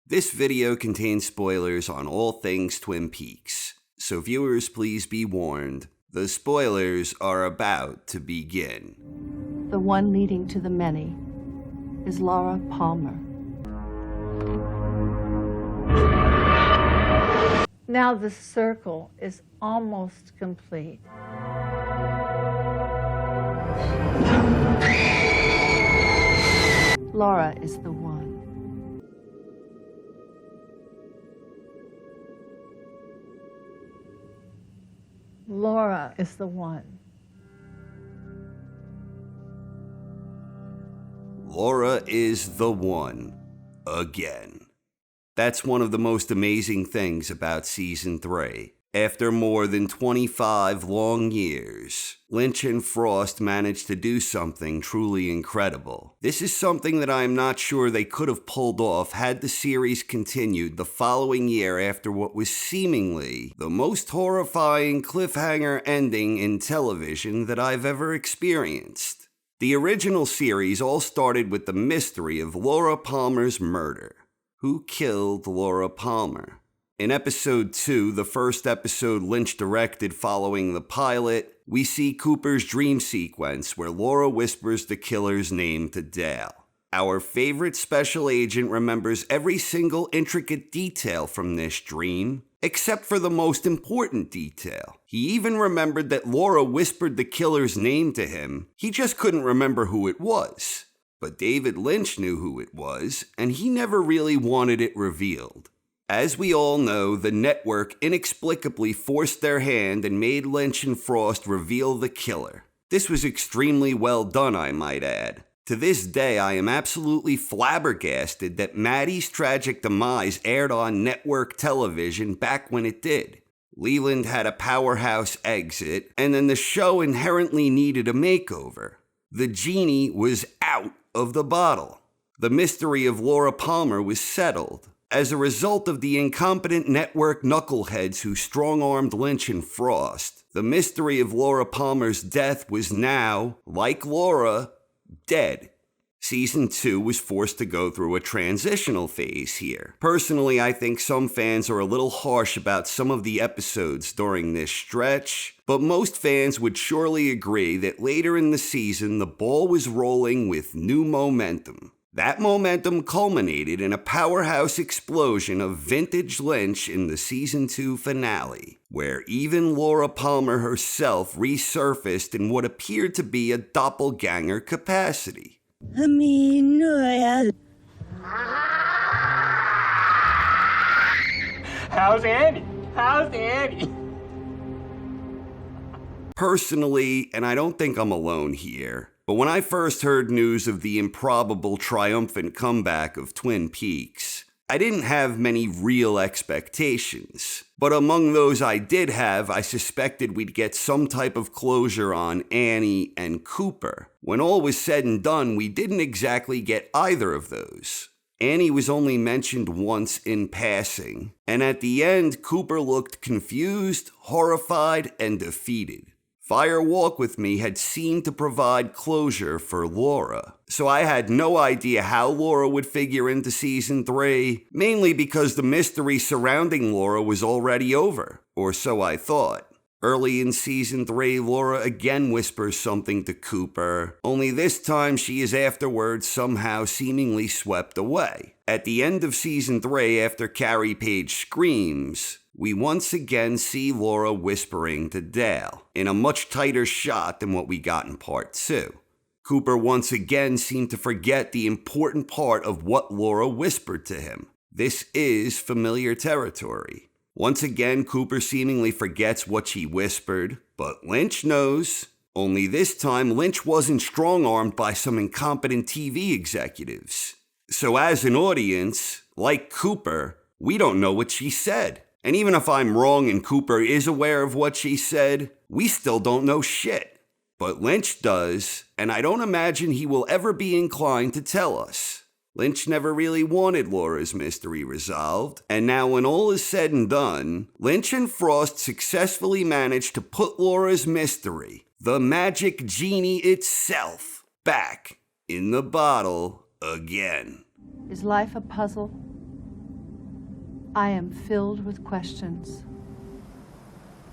This video contains spoilers on all things Twin Peaks, so viewers please be warned, the spoilers are about to begin. The one leading to the many is Laura Palmer. Now the circle is almost complete. Laura is the one. Laura is the one. Laura is the one. Again. That's one of the most amazing things about Season 3. After more than 25 long years, Lynch and Frost managed to do something truly incredible. This is something that I am not sure they could have pulled off had the series continued the following year after what was seemingly the most horrifying cliffhanger ending in television that I've ever experienced. The original series all started with the mystery of Laura Palmer's murder. Who killed Laura Palmer? In episode 2, the first episode Lynch directed following the pilot, we see Cooper's dream sequence where Laura whispers the killer's name to Dale. Our favorite special agent remembers every single intricate detail from this dream, except for the most important detail. He even remembered that Laura whispered the killer's name to him, he just couldn't remember who it was. But David Lynch knew who it was, and he never really wanted it revealed. As we all know, the network inexplicably forced their hand and made Lynch and Frost reveal the killer. This was extremely well done, I might add. To this day, I am absolutely flabbergasted that Maddie's tragic demise aired on network television back when it did. Leland had a powerhouse exit, and then the show inherently needed a makeover. The genie was out of the bottle. The mystery of Laura Palmer was settled. As a result of the incompetent network knuckleheads who strong-armed Lynch and Frost, the mystery of Laura Palmer's death was now, like Laura, dead. Season 2 was forced to go through a transitional phase here. Personally, I think some fans are a little harsh about some of the episodes during this stretch, but most fans would surely agree that later in the season, the ball was rolling with new momentum. That momentum culminated in a powerhouse explosion of vintage Lynch in the Season 2 finale, where even Laura Palmer herself resurfaced in what appeared to be a doppelganger capacity. How's Annie? How's Annie? Personally, and I don't think I'm alone here, but when I first heard news of the improbable triumphant comeback of Twin Peaks, I didn't have many real expectations. But among those I did have, I suspected we'd get some type of closure on Annie and Cooper. When all was said and done, we didn't exactly get either of those. Annie was only mentioned once in passing, and at the end, Cooper looked confused, horrified, and defeated. Fire Walk With Me had seemed to provide closure for Laura, so I had no idea how Laura would figure into Season 3, mainly because the mystery surrounding Laura was already over, or so I thought. Early in Season 3, Laura again whispers something to Cooper, only this time she is afterwards somehow seemingly swept away. At the end of Season 3, after Carrie Page screams, we once again see Laura whispering to Dale, in a much tighter shot than what we got in Part 2. Cooper once again seemed to forget the important part of what Laura whispered to him. This is familiar territory. Once again, Cooper seemingly forgets what she whispered, but Lynch knows. Only this time, Lynch wasn't strong-armed by some incompetent TV executives. So as an audience, like Cooper, we don't know what she said. And even if I'm wrong and Cooper is aware of what she said, we still don't know shit. But Lynch does, and I don't imagine he will ever be inclined to tell us. Lynch never really wanted Laura's mystery resolved, and now when all is said and done, Lynch and Frost successfully managed to put Laura's mystery, the magic genie itself, back in the bottle again. Is life a puzzle? I am filled with questions.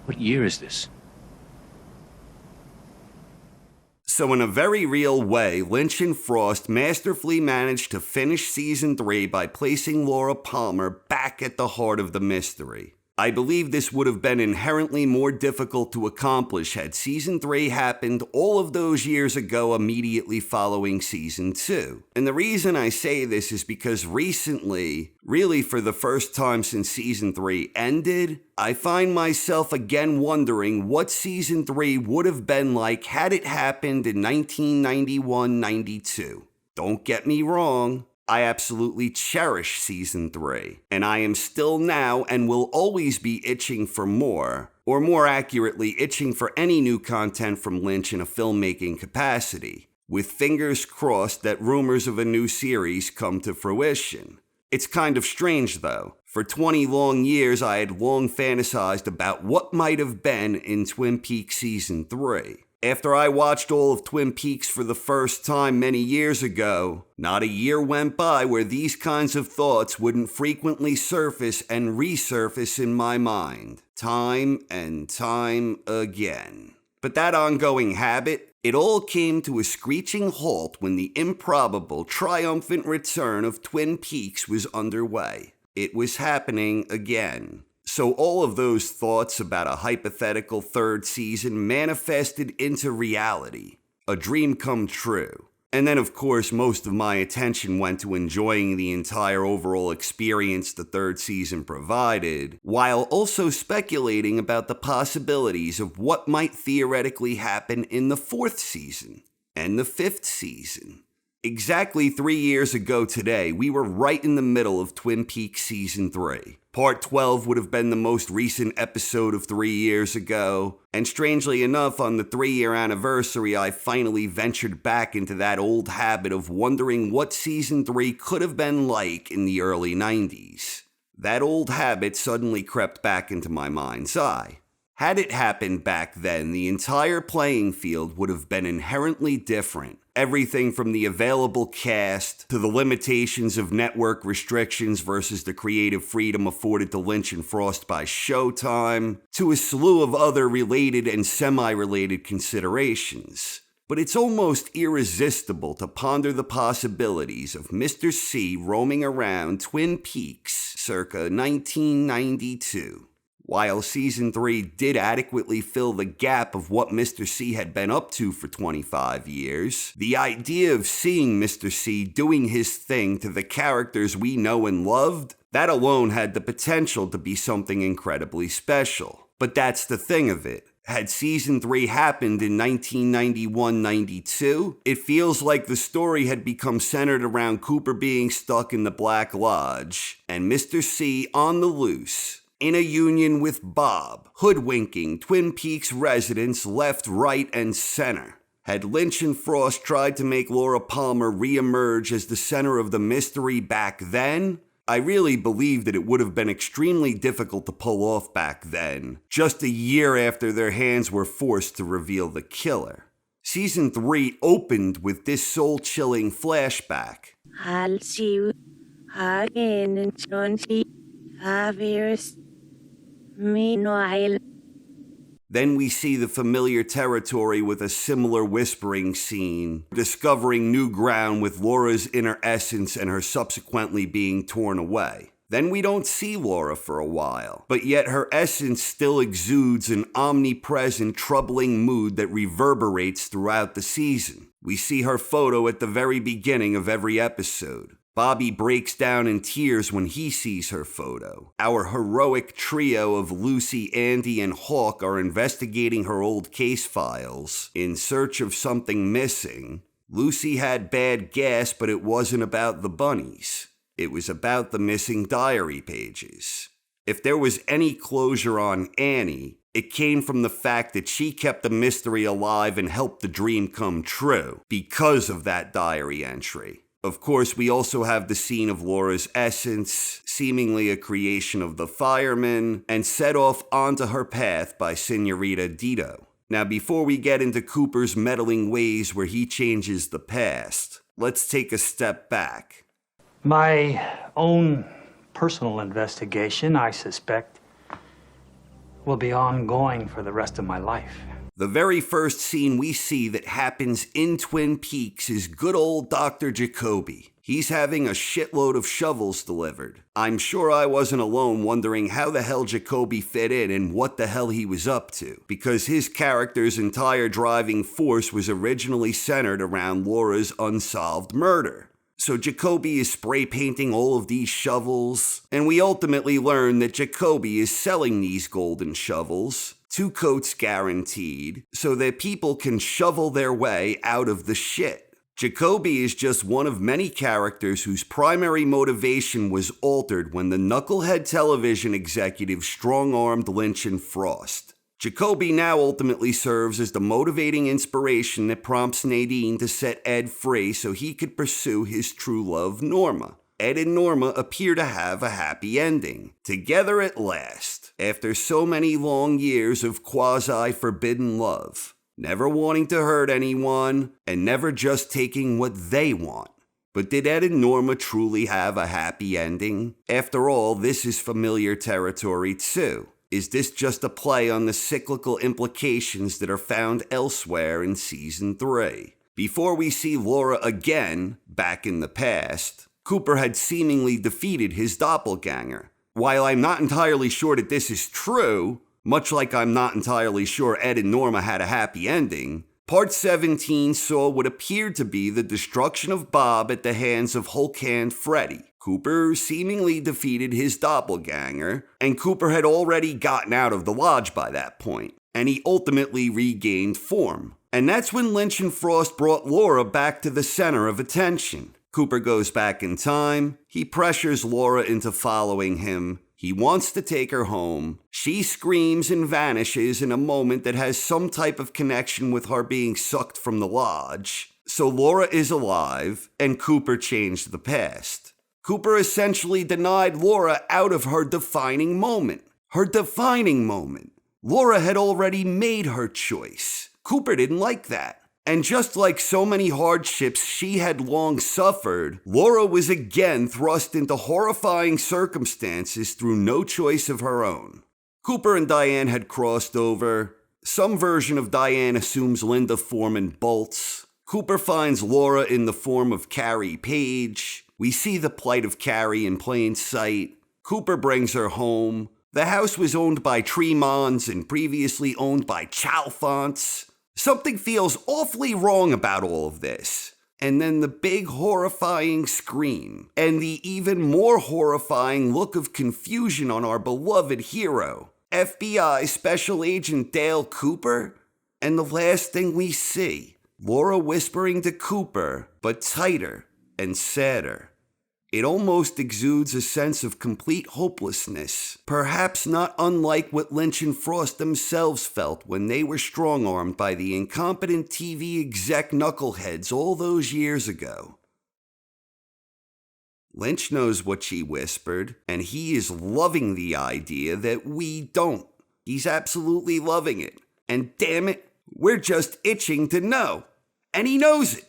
What year is this? So in a very real way, Lynch and Frost masterfully managed to finish Season 3 by placing Laura Palmer back at the heart of the mystery. I believe this would have been inherently more difficult to accomplish had Season 3 happened all of those years ago immediately following Season 2. And the reason I say this is because recently, really for the first time since Season 3 ended, I find myself again wondering what Season 3 would have been like had it happened in 1991-92. Don't get me wrong. I absolutely cherish Season 3, and I am still now and will always be itching for more, or more accurately, itching for any new content from Lynch in a filmmaking capacity, with fingers crossed that rumors of a new series come to fruition. It's kind of strange though. For 20 long years, I had long fantasized about what might have been in Twin Peaks Season 3. After I watched all of Twin Peaks for the first time many years ago, not a year went by where these kinds of thoughts wouldn't frequently surface and resurface in my mind, time and time again. But that ongoing habit, it all came to a screeching halt when the improbable, triumphant return of Twin Peaks was underway. It was happening again. So all of those thoughts about a hypothetical third season manifested into reality, a dream come true. And then of course most of my attention went to enjoying the entire overall experience the third season provided, while also speculating about the possibilities of what might theoretically happen in the fourth season and the fifth season. Exactly 3 years ago today, we were right in the middle of Twin Peaks Season 3. Part 12 would have been the most recent episode of 3 years ago, and strangely enough, on the 3-year anniversary, I finally ventured back into that old habit of wondering what Season 3 could have been like in the early 90s. That old habit suddenly crept back into my mind's eye. Had it happened back then, the entire playing field would have been inherently different. Everything from the available cast to the limitations of network restrictions versus the creative freedom afforded to Lynch and Frost by Showtime, to a slew of other related and semi-related considerations. But it's almost irresistible to ponder the possibilities of Mr. C roaming around Twin Peaks circa 1992. While Season 3 did adequately fill the gap of what Mr. C had been up to for 25 years, the idea of seeing Mr. C doing his thing to the characters we know and loved, that alone had the potential to be something incredibly special. But that's the thing of it. Had Season 3 happened in 1991-92, it feels like the story had become centered around Cooper being stuck in the Black Lodge, and Mr. C on the loose, in a union with Bob, hoodwinking Twin Peaks residents left, right, and center. Had Lynch and Frost tried to make Laura Palmer re-emerge as the center of the mystery back then, I really believe that it would have been extremely difficult to pull off back then, just a year after their hands were forced to reveal the killer. Season 3 opened with this soul-chilling flashback. I'll see you again in 25 years. Meanwhile, Then we see the familiar territory with a similar whispering scene, discovering new ground with Laura's inner essence and her subsequently being torn away. Then we don't see Laura for a while, but yet her essence still exudes an omnipresent, troubling mood that reverberates throughout the season. We see her photo at the very beginning of every episode. Bobby breaks down in tears when he sees her photo. Our heroic trio of Lucy, Andy, and Hawk are investigating her old case files in search of something missing. Lucy had bad gas, but it wasn't about the bunnies. It was about the missing diary pages. If there was any closure on Annie, it came from the fact that she kept the mystery alive and helped the dream come true because of that diary entry. Of course, we also have the scene of Laura's essence, seemingly a creation of the fireman, and set off onto her path by Senorita Dito. Now, before we get into Cooper's meddling ways where he changes the past, let's take a step back. My own personal investigation, I suspect, will be ongoing for the rest of my life. The very first scene we see that happens in Twin Peaks is good old Dr. Jacoby. He's having a shitload of shovels delivered. I'm sure I wasn't alone wondering how the hell Jacoby fit in and what the hell he was up to, because his character's entire driving force was originally centered around Laura's unsolved murder. So Jacoby is spray painting all of these shovels, and we ultimately learn that Jacoby is selling these golden shovels, 2 coats guaranteed, so that people can shovel their way out of the shit. Jacoby is just one of many characters whose primary motivation was altered when the knucklehead television executives strong-armed Lynch and Frost. Jacoby now ultimately serves as the motivating inspiration that prompts Nadine to set Ed free so he could pursue his true love, Norma. Ed and Norma appear to have a happy ending, together at last, after so many long years of quasi-forbidden love. Never wanting to hurt anyone, and never just taking what they want. But did Ed and Norma truly have a happy ending? After all, this is familiar territory too. Is this just a play on the cyclical implications that are found elsewhere in Season 3? Before we see Laura again, back in the past, Cooper had seemingly defeated his doppelganger. While I'm not entirely sure that this is true, much like I'm not entirely sure Ed and Norma had a happy ending, Part 17 saw what appeared to be the destruction of Bob at the hands of Hulk-Hand Freddy. Cooper seemingly defeated his doppelganger, and Cooper had already gotten out of the lodge by that point, and he ultimately regained form. And that's when Lynch and Frost brought Laura back to the center of attention. Cooper goes back in time, he pressures Laura into following him, he wants to take her home. She screams and vanishes in a moment that has some type of connection with her being sucked from the lodge. So Laura is alive, and Cooper changed the past. Cooper essentially denied Laura out of her defining moment. Her defining moment. Laura had already made her choice. Cooper didn't like that. And just like so many hardships she had long suffered, Laura was again thrust into horrifying circumstances through no choice of her own. Cooper and Diane had crossed over. Some version of Diane assumes Linda form and bolts. Cooper finds Laura in the form of Carrie Page. We see the plight of Carrie in plain sight. Cooper brings her home. The house was owned by Tremons and previously owned by Chalfonts. Something feels awfully wrong about all of this. And then the big horrifying scream, and the even more horrifying look of confusion on our beloved hero, FBI Special Agent Dale Cooper. And the last thing we see, Laura whispering to Cooper, but tighter and sadder. It almost exudes a sense of complete hopelessness, perhaps not unlike what Lynch and Frost themselves felt when they were strong-armed by the incompetent TV exec knuckleheads all those years ago. Lynch knows what she whispered, and he is loving the idea that we don't. He's absolutely loving it. And damn it, we're just itching to know. And he knows it.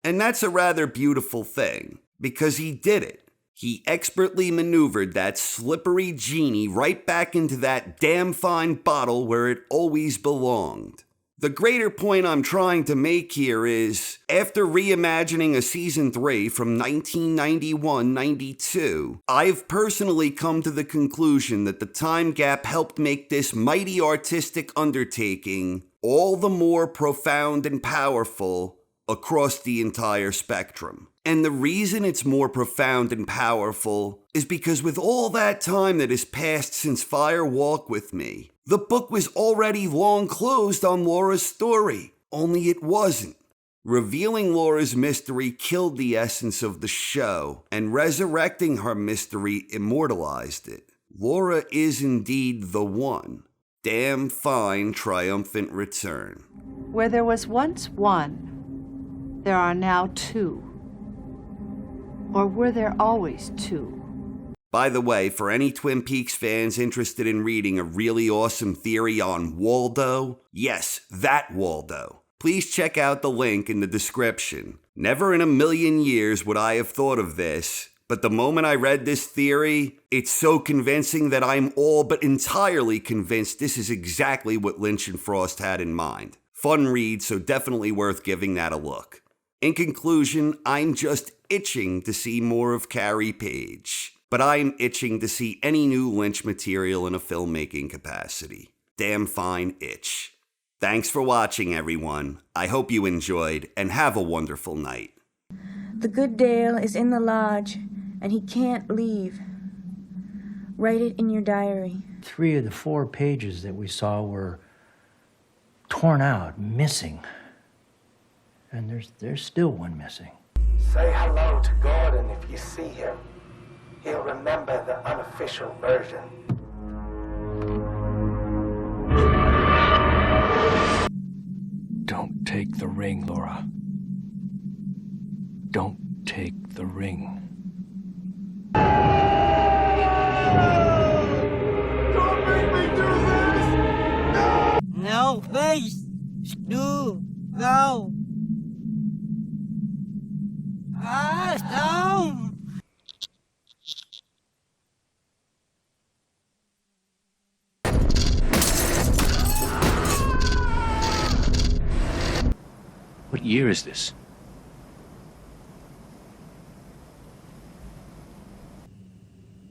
And that's a rather beautiful thing. Because he did it. He expertly maneuvered that slippery genie right back into that damn fine bottle where it always belonged. The greater point I'm trying to make here is, after reimagining a Season 3 from 1991-92, I've personally come to the conclusion that the time gap helped make this mighty artistic undertaking all the more profound and powerful across the entire spectrum. And the reason it's more profound and powerful is because with all that time that has passed since Fire Walk With Me, the book was already long closed on Laura's story, only it wasn't. Revealing Laura's mystery killed the essence of the show, and resurrecting her mystery immortalized it. Laura is indeed the one. Damn fine triumphant return. Where there was once one, there are now two. Or were there always two? By the way, for any Twin Peaks fans interested in reading a really awesome theory on Waldo, yes, that Waldo, please check out the link in the description. Never in a million years would I have thought of this, But the moment I read this theory, it's so convincing that I'm all but entirely convinced this is exactly what Lynch and Frost had in mind. Fun read, so definitely worth giving that a look. In conclusion, I'm just itching to see more of Carrie Page. But I'm itching to see any new Lynch material in a filmmaking capacity. Damn fine itch. Thanks for watching, everyone. I hope you enjoyed, and have a wonderful night. The good Dale is in the lodge, and he can't leave. Write it in your diary. 3 of the 4 pages that we saw were torn out, missing. And there's still one missing. Say hello to Gordon if you see him. He'll remember the unofficial version. Don't take the ring, Laura. Don't take the ring. Don't make me do this! No, please! No! No! No! What year is this?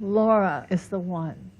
Laura is the one.